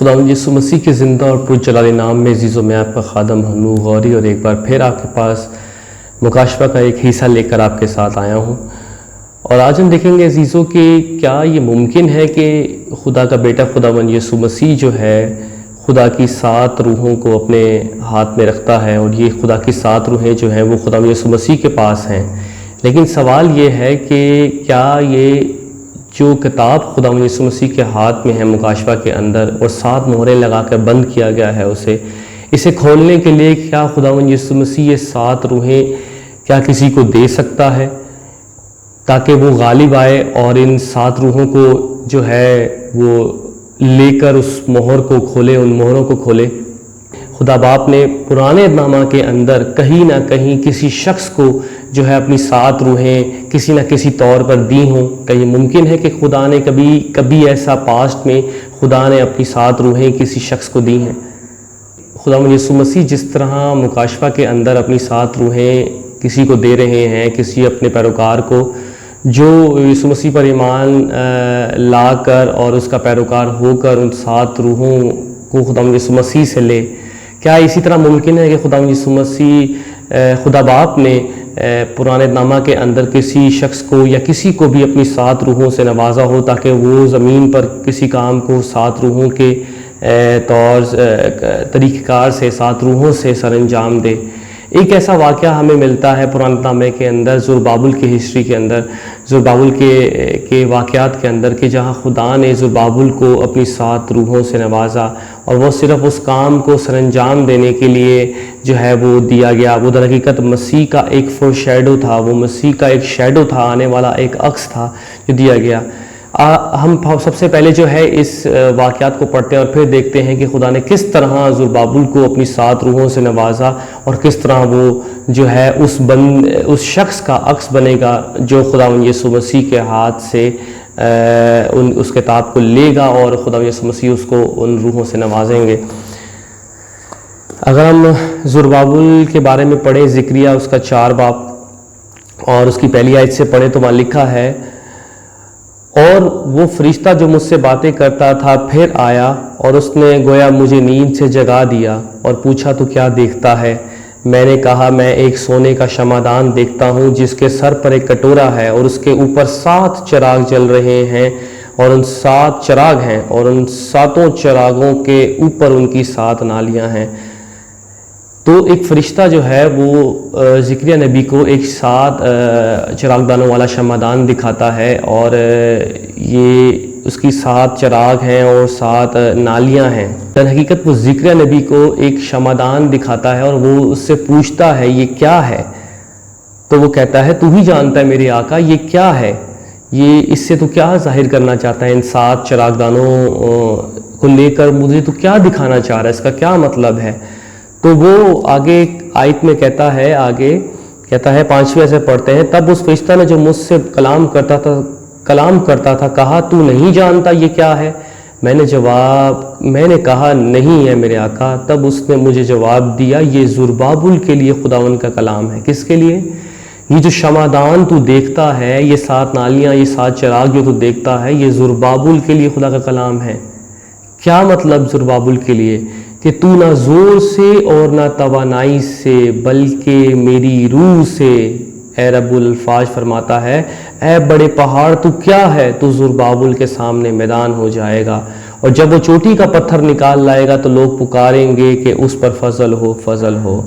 خداوند یسوع مسیح کے زندہ اور پرجلال نام میں عزیزو میں آپ کا خادم ہنو غوری اور ایک بار پھر آپ کے پاس مکاشفہ کا ایک حصہ لے کر آپ کے ساتھ آیا ہوں۔ اور آج ہم دیکھیں گے عزیزو کہ کیا یہ ممکن ہے کہ خدا کا بیٹا خداوند یسوع مسیح جو ہے خدا کی 7 روحوں کو اپنے ہاتھ میں رکھتا ہے، اور یہ خدا کی 7 روحیں جو ہیں وہ خداوند یسوع مسیح کے پاس ہیں۔ لیکن سوال یہ ہے کہ کیا یہ جو کتاب خداوند یسوع مسیح کے ہاتھ میں ہے مکاشفہ کے اندر، اور 7 مہریں لگا کر بند کیا گیا ہے اسے کھولنے کے لیے، کیا خداوند یسوع مسیح یہ 7 روحیں کیا کسی کو دے سکتا ہے تاکہ وہ غالب آئے اور ان 7 روحوں کو جو ہے وہ لے کر اس مہر کو کھولے، ان مہروں کو کھولے؟ خدا باپ نے پرانے نامہ کے اندر کہیں نہ کہیں کسی شخص کو جو ہے اپنی 7 روحیں کسی نہ کسی طور پر دی ہوں۔ کہ یہ ممکن ہے کہ خدا نے کبھی ایسا پاسٹ میں خدا نے اپنی 7 روحیں کسی شخص کو دی ہیں؟ خداوند یسوع مسیح جس طرح مکاشفہ کے اندر اپنی 7 روحیں کسی کو دے رہے ہیں، کسی اپنے پیروکار کو جو یسوع مسیح پر ایمان لا کر اور اس کا پیروکار ہو کر ان 7 روحوں کو خداوند یسوع مسیح سے لے، کیا اسی طرح ممکن ہے کہ خداوند یسوع مسیح خدا باپ نے پرانے نامہ کے اندر کسی شخص کو یا کسی کو بھی اپنی 7 روحوں سے نوازا ہو تاکہ وہ زمین پر کسی کام کو 7 روحوں کے طریقہ کار سے 7 روحوں سے سر انجام دے؟ ایک ایسا واقعہ ہمیں ملتا ہے پرانے نامے کے اندر، زربابل کی ہسٹری کے اندر، زربابل کے واقعات کے اندر، کہ جہاں خدا نے زربابل کو اپنی 7 روحوں سے نوازا اور وہ صرف اس کام کو سر انجام دینے کے لیے جو ہے وہ دیا گیا۔ وہ در حقیقت مسیح کا ایک فور شیڈو تھا، وہ مسیح کا ایک شیڈو تھا، آنے والا ایک عکس تھا جو دیا گیا۔ ہم سب سے پہلے جو ہے اس واقعات کو پڑھتے ہیں اور پھر دیکھتے ہیں کہ خدا نے کس طرح زربابل کو اپنی 7 روحوں سے نوازا اور کس طرح وہ جو ہے اس شخص کا عکس بنے گا جو خداوند یسوع مسیح کے ہاتھ سے اس کتاب کو لے گا اور خداوند یسوع مسیح اس کو ان روحوں سے نوازیں گے۔ اگر ہم زربابل کے بارے میں پڑھیں، ذکریہ اس کا 4 باب اور اس کی پہلی آیت سے پڑھیں تو وہاں لکھا ہے، اور وہ فرشتہ جو مجھ سے باتیں کرتا تھا پھر آیا اور اس نے گویا مجھے نیند سے جگا دیا اور پوچھا تو کیا دیکھتا ہے؟ میں نے کہا میں ایک سونے کا شمعدان دیکھتا ہوں جس کے سر پر ایک کٹورا ہے اور اس کے اوپر 7 چراغ جل رہے ہیں، اور ان 7 چراغ ہیں اور ان 7 چراغوں کے اوپر ان کی 7 نالیاں ہیں۔ تو ایک فرشتہ جو ہے وہ ذکریہ نبی کو ایک 7 چراغ دانوں والا شمعدان دکھاتا ہے، اور یہ اس کی 7 چراغ ہیں اور 7 نالیاں ہیں۔ در حقیقت وہ ذکریہ نبی کو ایک شمعدان دکھاتا ہے اور وہ اس سے پوچھتا ہے یہ کیا ہے؟ تو وہ کہتا ہے تو ہی جانتا ہے میرے آقا یہ کیا ہے، یہ اس سے تو کیا ظاہر کرنا چاہتا ہے؟ ان 7 چراغ دانوں کو لے کر مجھے تو کیا دکھانا چاہ رہا ہے، اس کا کیا مطلب ہے؟ تو وہ آگے آیت میں کہتا ہے 5ویں سے پڑھتے ہیں، تب اس فرشتہ نے جو مجھ سے کلام کرتا تھا کہا تو نہیں جانتا یہ کیا ہے؟ میں نے کہا نہیں ہے میرے آقا۔ تب اس نے مجھے جواب دیا یہ زربابل کے لیے خداوند کا کلام ہے۔ کس کے لیے؟ یہ جو شمعدان تو دیکھتا ہے، یہ 7 نالیاں، یہ 7 چراغ جو تو دیکھتا ہے، یہ زربابل کے لیے خدا کا کلام ہے۔ کیا مطلب زربابل کے لیے؟ کہ تو نہ زور سے اور نہ توانائی سے بلکہ میری روح سے، اے رب الفاظ فرماتا ہے، اے بڑے پہاڑ تو کیا ہے، تو زربابل کے سامنے میدان ہو جائے گا، اور جب وہ چوٹی کا پتھر نکال لائے گا تو لوگ پکاریں گے کہ اس پر فضل ہو فضل ہو۔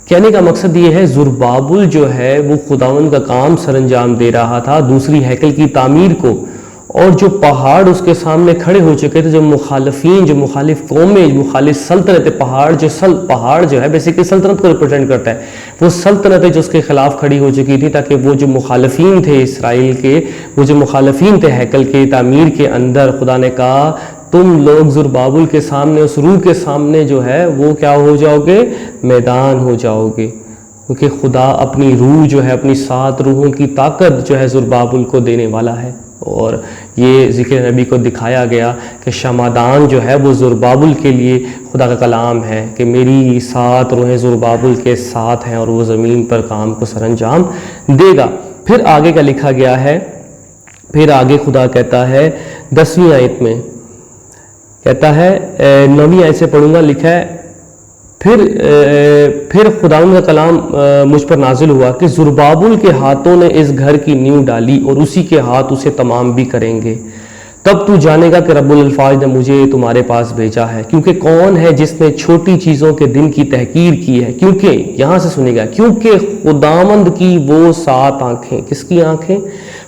کہنے کا مقصد یہ ہے زربابل جو ہے وہ خداوند کا کام سر انجام دے رہا تھا، دوسری ہیکل کی تعمیر کو، اور جو پہاڑ اس کے سامنے کھڑے ہو چکے تھے، جو مخالفین، جو مخالف قومیں، مخالف سلطنتیں، پہاڑ جو ہے بیسیکلی سلطنت کو ریپرزینٹ کرتا ہے، وہ سلطنتیں جو اس کے خلاف کھڑی ہو چکی تھی، تاکہ وہ جو مخالفین تھے اسرائیل کے، وہ جو مخالفین تھے ہیکل کے تعمیر کے اندر، خدا نے کہا تم لوگ زربابل کے سامنے، اس روح کے سامنے جو ہے وہ کیا ہو جاؤ گے؟ میدان ہو جاؤ گے، کیونکہ خدا اپنی روح جو ہے، اپنی 7 روحوں کی طاقت جو ہے زربابل کو دینے والا ہے۔ اور یہ ذکر نبی کو دکھایا گیا کہ شمعدان جو ہے وہ زربابل کے لیے خدا کا کلام ہے، کہ میری 7 روحیں زربابل کے ساتھ ہیں اور وہ زمین پر کام کو سر انجام دے گا۔ پھر آگے کا لکھا گیا ہے، پھر آگے خدا کہتا ہے 10ویں آیت میں، کہتا ہے 9ویں آیت سے پڑھوں گا، لکھا ہے پھر خداوند کا کلام مجھ پر نازل ہوا کہ زربابل کے ہاتھوں نے اس گھر کی نیو ڈالی اور اسی کے ہاتھ اسے تمام بھی کریں گے، تب تو جانے گا کہ رب الالفاظ نے مجھے تمہارے پاس بھیجا ہے، کیونکہ کون ہے جس نے چھوٹی چیزوں کے دن کی تحقیر کی ہے، کیونکہ یہاں سے سنیے گا، کیونکہ خداوند کی وہ 7 آنکھیں، کس کی آنکھیں؟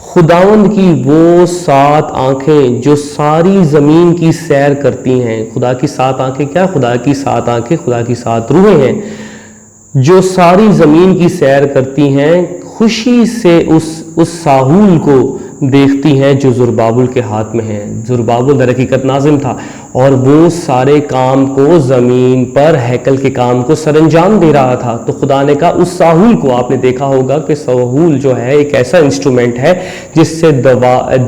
خداوند کی وہ 7 آنکھیں جو ساری زمین کی سیر کرتی ہیں۔ خدا کی 7 آنکھیں کیا؟ خدا کی 7 آنکھیں خدا کی 7 روحیں ہیں جو ساری زمین کی سیر کرتی ہیں، خوشی سے اس ساحول کو دیکھتی ہیں جو زربابل کے ہاتھ میں ہے۔ زربابل در حقیقت ناظم تھا اور وہ سارے کام کو زمین پر ہیکل کے کام کو سر انجام دے رہا تھا، تو خدا نے کہا اس ساحول کو، آپ نے دیکھا ہوگا کہ ساحول جو ہے ایک ایسا انسٹرومنٹ ہے جس سے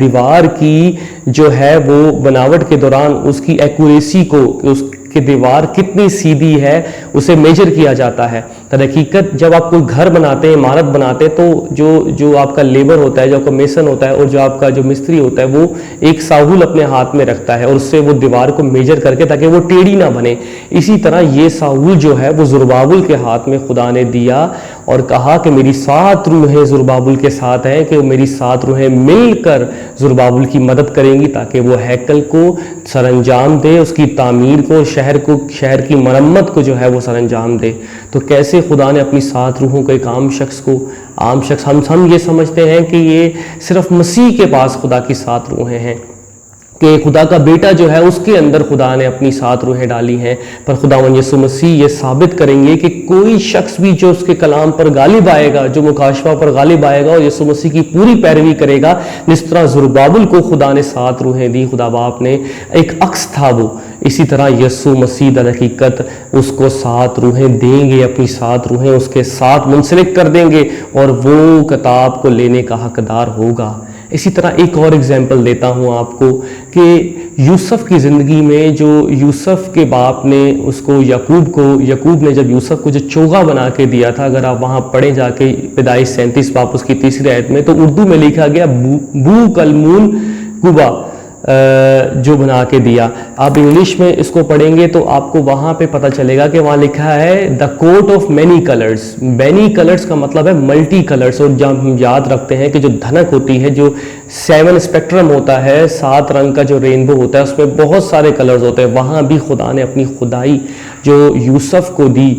دیوار کی جو ہے وہ بناوٹ کے دوران اس کی ایکوریسی کو، اس کہ دیوار کتنی سیدھی ہے اسے میجر کیا جاتا ہے۔ در حقیقت جب آپ کوئی گھر بناتے ہیں، عمارت بناتے ہیں، تو جو آپ کا لیبر ہوتا ہے، جو آپ کا میسن ہوتا ہے اور جو آپ کا جو مستری ہوتا ہے، وہ ایک ساحول اپنے ہاتھ میں رکھتا ہے اور اس سے وہ دیوار کو میجر کر کے تاکہ وہ ٹیڑھی نہ بنے۔ اسی طرح یہ ساحول جو ہے وہ زربابل کے ہاتھ میں خدا نے دیا اور کہا کہ میری 7 روحیں زربابل کے ساتھ ہیں، کہ میری 7 روحیں مل کر زربابل کی مدد کریں گی تاکہ وہ ہیکل کو سر انجام دے، اس کی تعمیر کو، شہر کی مرمت کو جو ہے وہ سر انجام دے۔ تو کیسے خدا نے اپنی 7 روحوں کو ایک عام شخص ہم یہ سمجھتے ہیں کہ یہ صرف مسیح کے پاس خدا کی 7 روحیں ہیں، کہ خدا کا بیٹا جو ہے اس کے اندر خدا نے اپنی 7 روحیں ڈالی ہیں، پر خداوند یسوع مسیح یہ ثابت کریں گے کہ کوئی شخص بھی جو اس کے کلام پر غالب آئے گا، جو مکاشفہ پر غالب آئے گا اور یسوع مسیح کی پوری پیروی کرے گا، جس طرح زربابل کو خدا نے 7 روحیں دی، خدا باپ نے ایک عکس تھا وہ، اسی طرح یسوع مسیح در حقیقت اس کو 7 روحیں دیں گے، اپنی 7 روحیں اس کے ساتھ منسلک کر دیں گے اور وہ کتاب کو لینے کا حقدار ہوگا۔ اسی طرح ایک اور اگزامپل دیتا ہوں آپ کو کہ یوسف کی زندگی میں جو یوسف کے باپ نے اس کو یعقوب نے جب یوسف کو جو چوغا بنا کے دیا تھا، اگر آپ وہاں پڑھیں جا کے پیدائش 37 باپ اس کی 3 آیت میں، تو اردو میں لکھا گیا بو کلمون کوبا جو بنا کے دیا۔ آپ انگلش میں اس کو پڑھیں گے تو آپ کو وہاں پہ پتہ چلے گا کہ وہاں لکھا ہے the coat of many colours. Many colours کا مطلب ہے ملٹی کلرز، اور جب ہم یاد رکھتے ہیں کہ جو دھنک ہوتی ہے، جو 7 اسپیکٹرم ہوتا ہے، 7 رنگ کا جو رینبو ہوتا ہے، اس میں بہت سارے کلرز ہوتے ہیں۔ وہاں بھی خدا نے اپنی خدائی جو یوسف کو دی،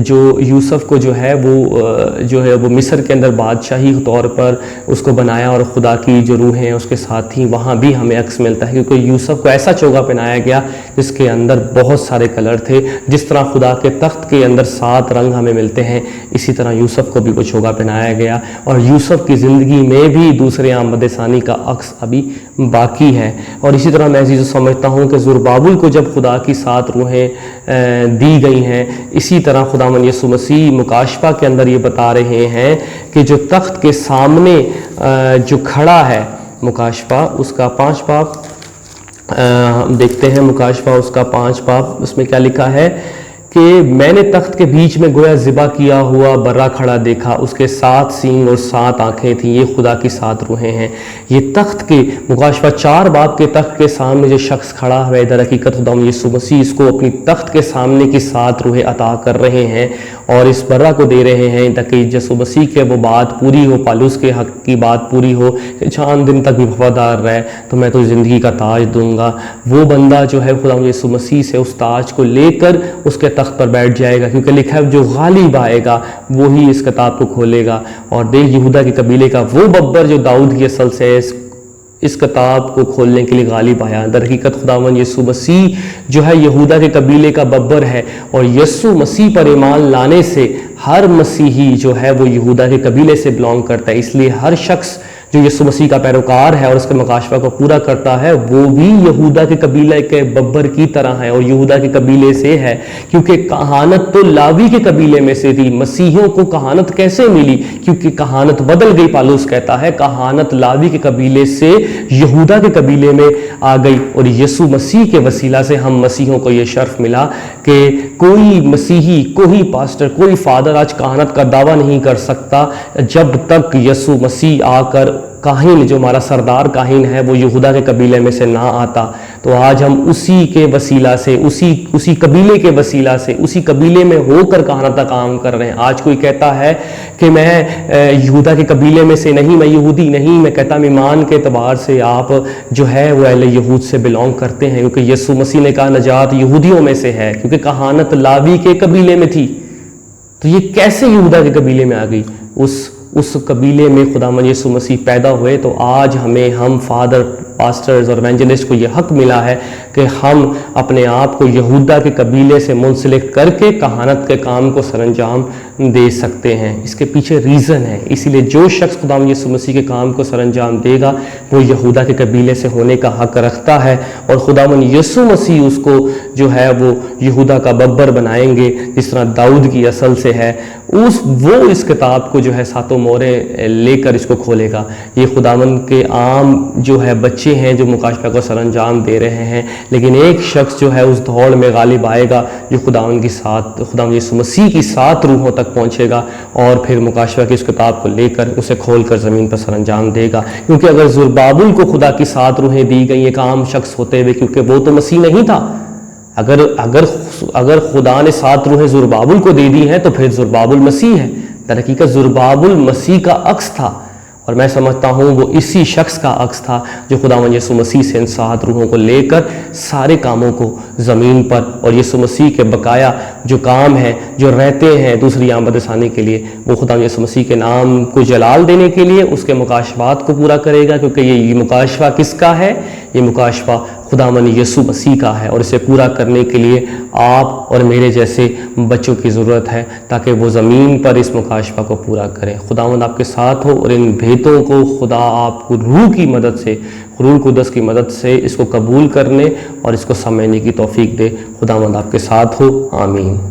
جو یوسف کو جو ہے وہ مصر کے اندر بادشاہی طور پر اس کو بنایا، اور خدا کی جو روحیں اس کے ساتھ تھیں، وہاں بھی ہمیں عکس ملتا ہے، کیونکہ یوسف کو ایسا چوگا پہنایا گیا جس کے اندر بہت سارے کلر تھے۔ جس طرح خدا کے تخت کے اندر 7 رنگ ہمیں ملتے ہیں، اسی طرح یوسف کو بھی وہ چوگا پہنایا گیا، اور یوسف کی زندگی میں بھی دوسرے آمد ثانی کا عکس ابھی باقی ہے۔ اور اسی طرح میں عزیزو سمجھتا ہوں کہ زربابل کو جب خدا کی 7 روحیں دی گئی ہیں، اسی طرح خداوند یسوع مسیح مکاشفہ کے اندر یہ بتا رہے ہیں کہ جو تخت کے سامنے جو کھڑا ہے، مکاشفہ اس کا 5 باب ہم دیکھتے ہیں، مکاشفہ اس کا 5 باب، اس میں کیا لکھا ہے کہ میں نے تخت کے بیچ میں گویا ذبح کیا ہوا برا کھڑا دیکھا، اس کے 7 سینگ اور 7 آنکھیں تھیں، یہ خدا کی 7 روحیں ہیں۔ یہ تخت کے مکاشفہ 4 باب کے تخت کے سامنے جو شخص کھڑا ہے، در حقیقت خداوند یسوع مسیح اس کو اپنی تخت کے سامنے کی 7 روحیں عطا کر رہے ہیں اور اس برا کو دے رہے ہیں تاکہ یسوع مسیح کے وہ بات پوری ہو، پالوس کے حق کی بات پوری ہو کہ چاند دن تک بھی وفادار رہے تو میں تو زندگی کا تاج دوں گا۔ وہ بندہ جو ہے خداوند یسوع مسیح سے اس تاج کو لے کر اس کے تخت پر بیٹھ جائے گا، کیونکہ لکھا ہے جو غالب آئے گا وہی اس کتاب کو کھولے گا۔ اور دیکھ یہودا کے قبیلے کا وہ ببر جو داؤد کی اصل سے اس کتاب کو کھولنے کے لیے غالب آیا۔ در حقیقت خداوند یسوع مسیح جو ہے یہودا کے قبیلے کا ببر ہے، اور یسوع مسیح پر ایمان لانے سے ہر مسیحی جو ہے وہ یہودا کے قبیلے سے بلانگ کرتا ہے، اس لیے ہر شخص جو یسوع مسیح کا پیروکار ہے اور اس کے مکاشفہ کو پورا کرتا ہے وہ بھی یہودا کے قبیلے کے ببر کی طرح ہے اور یہودا کے قبیلے سے ہے، کیونکہ کہانت تو لاوی کے قبیلے میں سے تھی۔ مسیحیوں کو کہانت کیسے ملی؟ کیونکہ کہانت بدل گئی، پالوس کہتا ہے کہانت لاوی کے قبیلے سے یہودا کے قبیلے میں آ گئی، اور یسوع مسیح کے وسیلہ سے ہم مسیحیوں کو یہ شرف ملا کہ کوئی مسیحی، کوئی پاسٹر، کوئی فادر آج کہانت کا دعویٰ نہیں کر سکتا جب تک یسوع مسیح آ کر کاہن جو ہمارا سردار کاہن ہے وہ یہودا کے قبیلے میں سے نہ آتا تو آج ہم اسی کے وسیلہ سے اسی قبیلے کے وسیلہ سے اسی قبیلے میں ہو کر کہانت کا کام کر رہے ہیں۔ آج کوئی کہتا ہے کہ میں یہودا کے قبیلے میں سے نہیں، میں یہودی نہیں، میں کہتا ہوں ایمان کے اعتبار سے آپ جو ہے وہ اہل یہود سے بلونگ کرتے ہیں، کیونکہ یسوع مسیح نے کہا نجات یہودیوں میں سے ہے، کیونکہ کہانت لاوی کے قبیلے میں تھی۔ تو یہ کیسے یہودا کے قبیلے میں آ گئی؟ اس قبیلے میں خداوند یسوع مسیح پیدا ہوئے، تو آج ہم فادر، پاسٹرز اور ایونجلسٹ کو یہ حق ملا ہے کہ ہم اپنے آپ کو یہودا کے قبیلے سے منسلک کر کے کہانت کے کام کو سر انجام دے سکتے ہیں۔ اس کے پیچھے ریزن ہے، اسی لیے جو شخص خداوند یسوع مسیح کے کام کو سر انجام دے گا وہ یہودا کے قبیلے سے ہونے کا حق رکھتا ہے، اور خداوند یسوع مسیح اس کو جو ہے وہ یہودا کا ببر بنائیں گے، جس طرح داؤد کی اصل سے ہے۔ وہ اس کتاب کو جو ہے ساتوں موریں لے کر اس کو کھولے گا۔ یہ خداوند کے عام جو ہے بچے ہیں جو مکاشفہ کو سر انجام دے رہے ہیں، لیکن ایک شخص جو ہے اس دوڑ میں غالب آئے گا جو خداوند یسوع مسیح کی 7 روحوں تک پہنچے گا، اور پھر مکاشفہ کی اس کتاب کو لے کر اسے کھول کر زمین پر سر انجام دے گا۔ کیونکہ اگر زربابل کو خدا کی 7 روحیں دی گئیں ایک عام شخص ہوتے ہوئے، کیونکہ وہ تو مسیح نہیں تھا، اگر خدا نے 7 روحیں زربابل کو دے دی ہیں تو پھر زربابل مسیح ہے۔ در حقیقت زربابل مسیح کا عکس تھا، اور میں سمجھتا ہوں وہ اسی شخص کا عکس تھا جو خداوند یسوع مسیح سے ان 7 روحوں کو لے کر سارے کاموں کو زمین پر، اور یسوع مسیح کے بقایا جو کام ہے جو رہتے ہیں دوسری آمد ثانی کے لیے، وہ خداوند یسوع مسیح کے نام کو جلال دینے کے لیے اس کے مکاشفات کو پورا کرے گا، کیونکہ یہ مکاشفہ کس کا ہے؟ یہ مکاشفہ خداوند یسوع مسیح کا ہے، اور اسے پورا کرنے کے لیے آپ اور میرے جیسے بچوں کی ضرورت ہے تاکہ وہ زمین پر اس مکاشفہ کو پورا کریں۔ خداوند آپ کے ساتھ ہو، اور ان بھیتوں کو خدا آپ کو روح کی مدد سے، روح القدس کی مدد سے اس کو قبول کرنے اور اس کو سمجھنے کی توفیق دے۔ خداوند آپ کے ساتھ ہو، آمین۔